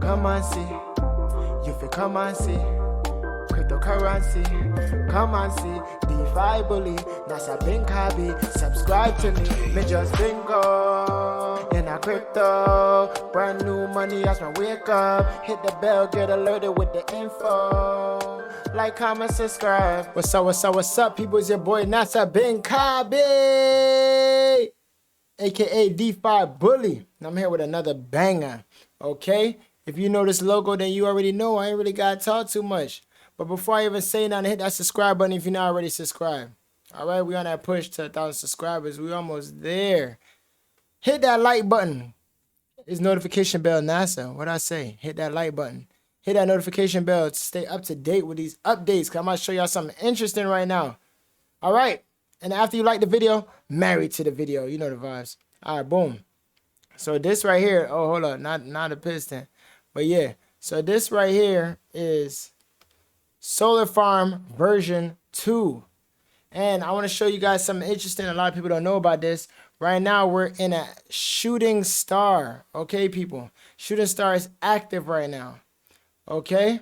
come and see. You feel come and see. Cryptocurrency, come and see. Defi bully, Nasa Bink hobby. Subscribe to me just bingo. In a crypto, brand new money as my wake up. Hit the bell, get alerted with the info. Like, comment, subscribe. What's up, people? It's your boy Nasa Bink hobby, aka DeFi Bully. And I'm here with another banger. Okay? If you know this logo, then you already know. I ain't really gotta talk too much. But before I even say nothing, hit that subscribe button if you're not already subscribed. All right, we on that push to 1,000 subscribers. We almost there. Hit that like button. It's notification bell, NASA. What I say? Hit that like button. Hit that notification bell to stay up to date with these updates. Because I'm going to show y'all something interesting right now. All right. And after you like the video, married to the video. You know the vibes. All right, boom. So this right here. Oh, hold up. Not a piston. But yeah. So this right here is Solar Farm version 2. And I want to show you guys something interesting. A lot of people don't know about this. Right now, we're in a shooting star. Okay, people. Shooting star is active right now. Okay?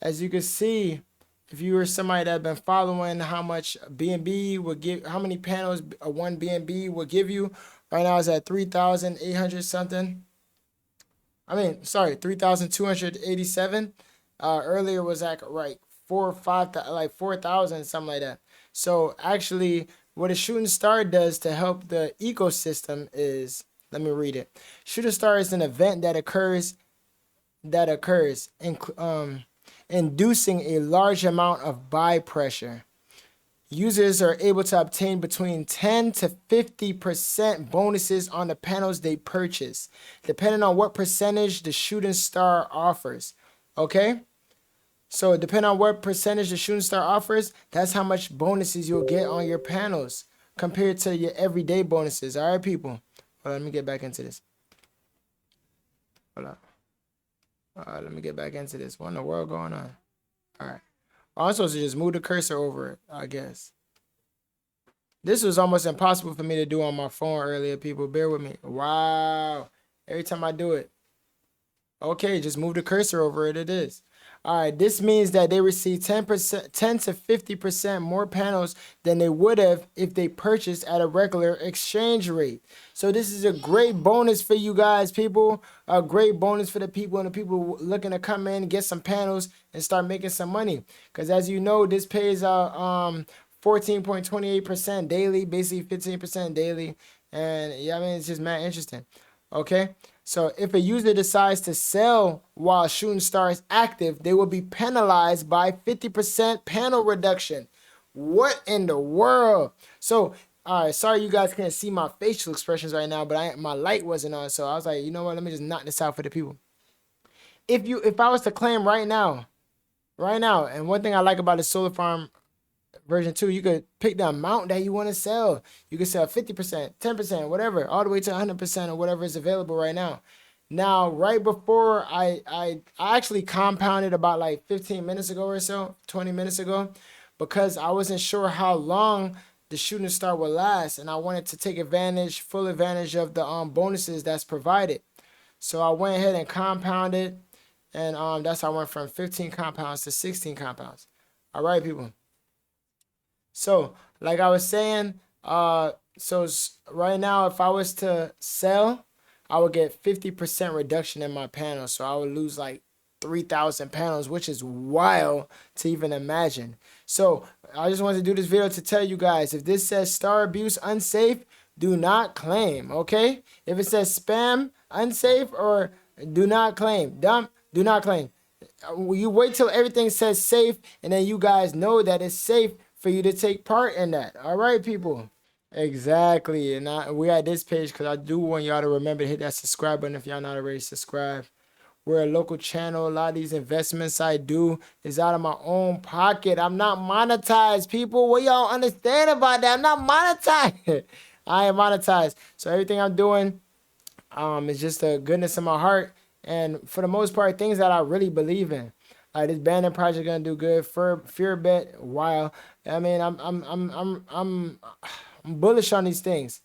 As you can see, if you were somebody that had been following how much BNB would give, how many panels one BNB will give you. Right now, it's at 3,800 something. 3,287. Earlier was like 4,000, something like that. So actually, what a shooting star does to help the ecosystem is, let me read it. Shooting star is an event that occurs inducing a large amount of buy pressure. Users are able to obtain between 10 to 50% bonuses on the panels they purchase, depending on what percentage the shooting star offers. Okay? So depending on what percentage the shooting star offers, that's how much bonuses you'll get on your panels compared to your everyday bonuses. All right, people. Hold on, let me get back into this. Hold on. All right, let me get back into this. What in the world going on? All right. I'm supposed to just move the cursor over it, I guess. This was almost impossible for me to do on my phone earlier, people. Bear with me. Wow. Every time I do it. Okay, just move the cursor over it. It is. All right, this means that they receive 10 to 50% more panels than they would have if they purchased at a regular exchange rate. So this is a great bonus for you guys, people. A great bonus for the people and the people looking to come in, get some panels, and start making some money. Because as you know, this pays out 14.28% daily, basically 15% daily. And yeah, I mean, it's just mad interesting. Okay. So if a user decides to sell while shooting star is active, they will be penalized by 50% panel reduction. What in the world? So, all right, sorry you guys can't see my facial expressions right now, but my light wasn't on. So I was like, you know what? Let me just knock this out for the people. If I was to claim right now, and one thing I like about the Solar Farm version 2, you could pick the amount that you want to sell. You can sell 50%, 10%, whatever, all the way to 100% or whatever is available right now. Now, right before I actually compounded about like 15 minutes ago or so, 20 minutes ago, because I wasn't sure how long the shooting star would last, and I wanted to take full advantage of the bonuses that's provided. So I went ahead and compounded, and that's how I went from 15 compounds to 16 compounds. All right, people. So, like I was saying, so right now, if I was to sell, I would get 50% reduction in my panels. So I would lose like 3,000 panels, which is wild to even imagine. So I just wanted to do this video to tell you guys, if this says star abuse unsafe, do not claim, okay? If it says spam unsafe or do not claim, dump, do not claim. You wait till everything says safe, and then you guys know that it's safe for you to take part in that. All right, people. Exactly. And we're at this page because I do want y'all to remember to hit that subscribe button if y'all not already subscribed. We're a local channel. A lot of these investments I do is out of my own pocket. I'm not monetized, people. What y'all understand about that? I'm not monetized. I am monetized. So everything I'm doing is just the goodness of my heart. And for the most part, things that I really believe in. Like this banding project gonna do good. Fear bet, while I mean I'm bullish on these things.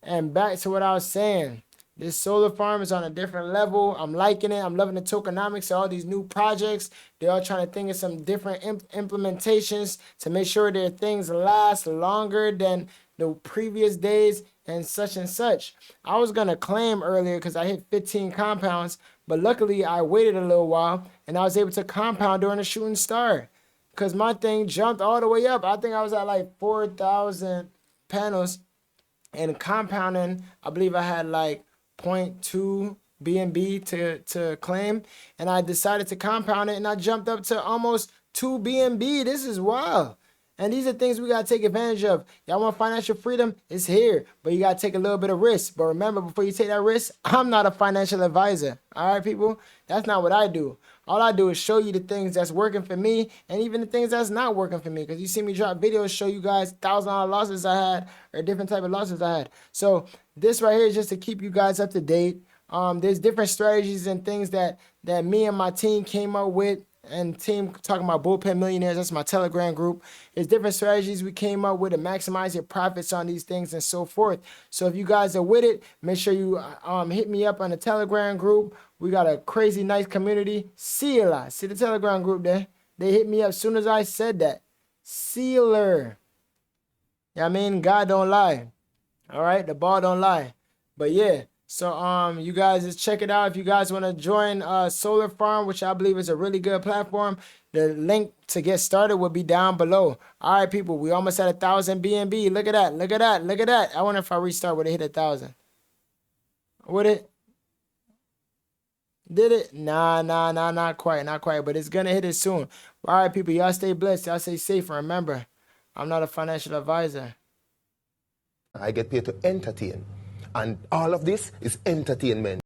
And back to what I was saying, This solar farm is on a different level. I'm liking it. I'm loving the tokenomics of all these new projects. They're all trying to think of some different implementations to make sure their things last longer than the previous days and such and such. I was going to claim earlier because I hit 15 compounds, but luckily I waited a little while and I was able to compound during the shooting star because my thing jumped all the way up. I think I was at like 4,000 panels, and compounding, I believe I had like 0.2 BNB to claim, and I decided to compound it, and I jumped up to almost 2 BNB. This is wild. And these are things we got to take advantage of. Y'all want financial freedom? It's here. But you got to take a little bit of risk. But remember, before you take that risk, I'm not a financial advisor. All right, people? That's not what I do. All I do is show you the things that's working for me and even the things that's not working for me. Because you see me drop videos, show you guys $1,000 losses I had or different type of losses I had. So this right here is just to keep you guys up to date. There's different strategies and things that me and my team came up with. And team talking about bullpen millionaires, that's my Telegram group. There's different strategies we came up with to maximize your profits on these things and so forth. So if you guys are with it, make sure you hit me up on the Telegram group. We got a crazy nice community. See you lot. See the Telegram group there? They hit me up as soon as I said that. Sealer. Yeah, I mean, God don't lie. All right, the ball don't lie. But yeah. So you guys just check it out. If you guys want to join Solar Farm, which I believe is a really good platform, the link to get started will be down below. All right, people, we almost at 1,000 BNB. Look at that. Look at that. Look at that. I wonder if I restart, would it hit 1,000? Would it? Did it? Nah, not quite. Not quite. But it's going to hit it soon. All right, people, y'all stay blessed. Y'all stay safe. And remember, I'm not a financial advisor. I get paid to entertain. And all of this is entertainment.